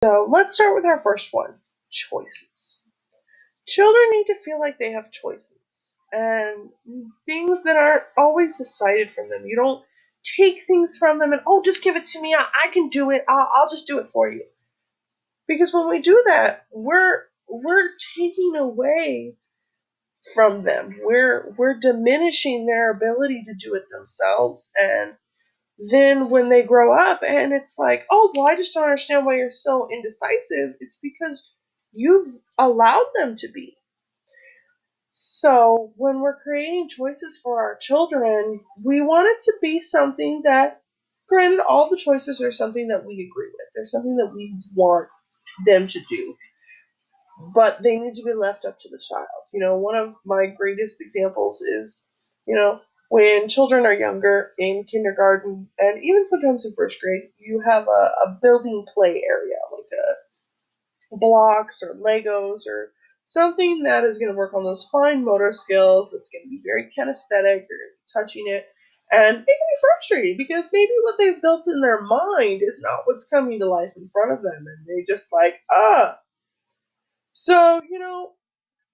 So let's start with our first one, choices. Children need to feel like they have choices and things that aren't always decided from them. You don't take things from them and, oh, just give it to me. I can do it. I'll just do it for you. Because when we do that, we're taking away from them. We're diminishing their ability to do it themselves. And then when they grow up and it's like, oh, well, I just don't understand why you're so indecisive. It's because you've allowed them to be. So when we're creating choices for our children, we want it to be something that, granted, all the choices are something that we agree with. They're something that we want them to do, but they need to be left up to the child. One of my greatest examples is, when children are younger in kindergarten and even sometimes in first grade, you have a building play area, like blocks or Legos or something that is going to work on those fine motor skills, that's going to be very kinesthetic, you're going to be touching it, and it can be frustrating because maybe what they've built in their mind is not what's coming to life in front of them, and they just like, So,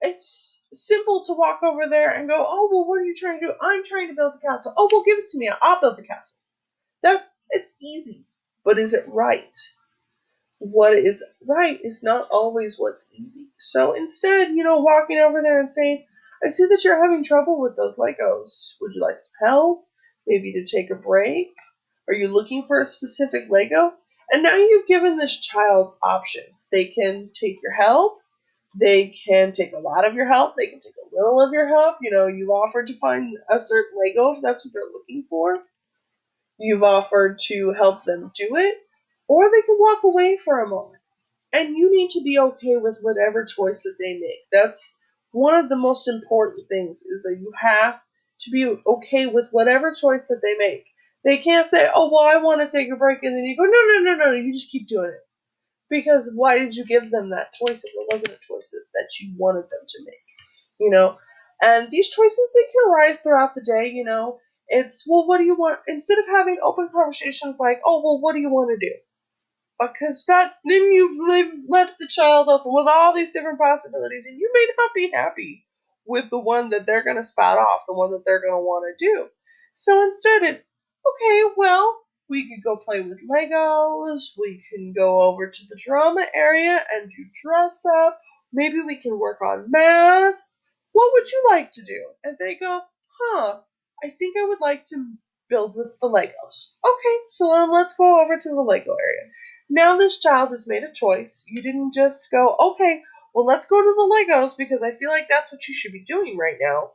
it's simple to walk over there and go, oh, well, what are you trying to do? I'm trying to build a castle. Oh, well, give it to me. I'll build the castle. It's easy. But is it right? What is right is not always what's easy. So instead, walking over there and saying, I see that you're having trouble with those Legos. Would you like some help? Maybe to take a break? Are you looking for a specific Lego? And now you've given this child options. They can take your help. They can take a lot of your help. They can take a little of your help. You've offered to find a certain Lego if that's what they're looking for. You've offered to help them do it. Or they can walk away for a moment. And you need to be okay with whatever choice that they make. That's one of the most important things, is that you have to be okay with whatever choice that they make. They can't say, oh, well, I want to take a break. And then you go, no, you just keep doing it. Because why did you give them that choice if it wasn't a choice that you wanted them to make? And these choices, they can arise throughout the day. It's, well, what do you want? Instead of having open conversations like, oh, well, what do you want to do? Because then you've left the child open with all these different possibilities, and you may not be happy with the one that they're going to spout off, the one that they're going to want to do. So instead, it's, okay, well, we could go play with Legos, we can go over to the drama area and do dress up, maybe we can work on math. What would you like to do? And they go, I think I would like to build with the Legos. Okay, so then let's go over to the Lego area. Now this child has made a choice. You didn't just go, okay, well, let's go to the Legos because I feel like that's what you should be doing right now.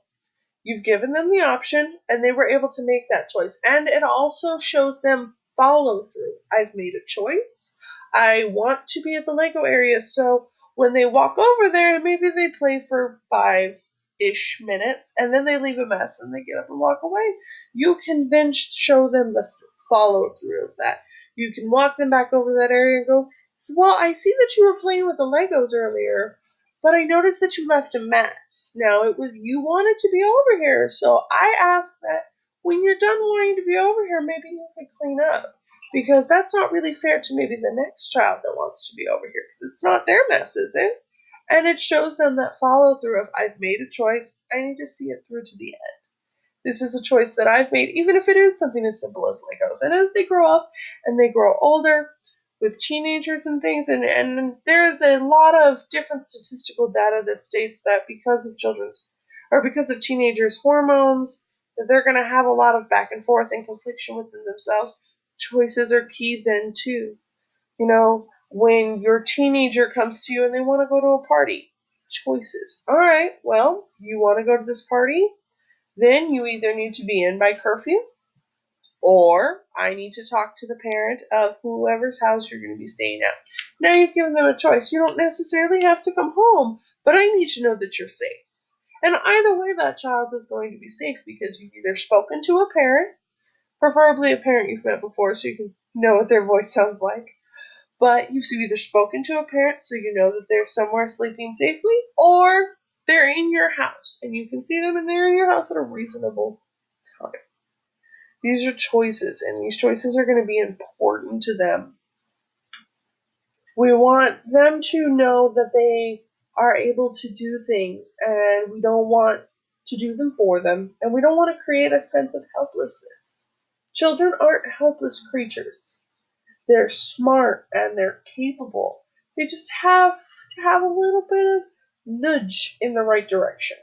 You've given them the option, and they were able to make that choice. And it also shows them follow through. I've made a choice. I want to be at the Lego area, so when they walk over there, maybe they play for 5-ish minutes, and then they leave a mess, and they get up and walk away. You can then show them the follow through of that. You can walk them back over that area and go, well, I see that you were playing with the Legos earlier, but I noticed that you left a mess. Now, it was, you wanted to be over here, so I ask that when you're done wanting to be over here, maybe you could clean up. Because that's not really fair to maybe the next child that wants to be over here, because it's not their mess, is it? And it shows them that follow through of, I've made a choice, I need to see it through to the end. This is a choice that I've made, even if it is something as simple as Legos. And as they grow up and they grow older with teenagers and things, and there's a lot of different statistical data that states that because of teenagers' hormones, that they're going to have a lot of back and forth and confliction within themselves. Choices are key then too. When your teenager comes to you and they want to go to a party, choices. All right, well, you want to go to this party? Then you either need to be in by curfew, or I need to talk to the parent of whoever's house you're going to be staying at. Now you've given them a choice. You don't necessarily have to come home, but I need to know that you're safe. And either way, that child is going to be safe because you've either spoken to a parent, preferably a parent you've met before so you can know what their voice sounds like, but you've either spoken to a parent so you know that they're somewhere sleeping safely, or they're in your house and you can see them and they're in your house at a reasonable time. These are choices, and these choices are going to be important to them. We want them to know that they are able to do things, and we don't want to do them for them, and we don't want to create a sense of helplessness. Children aren't helpless creatures. They're smart and they're capable. They just have to have a little bit of nudge in the right direction.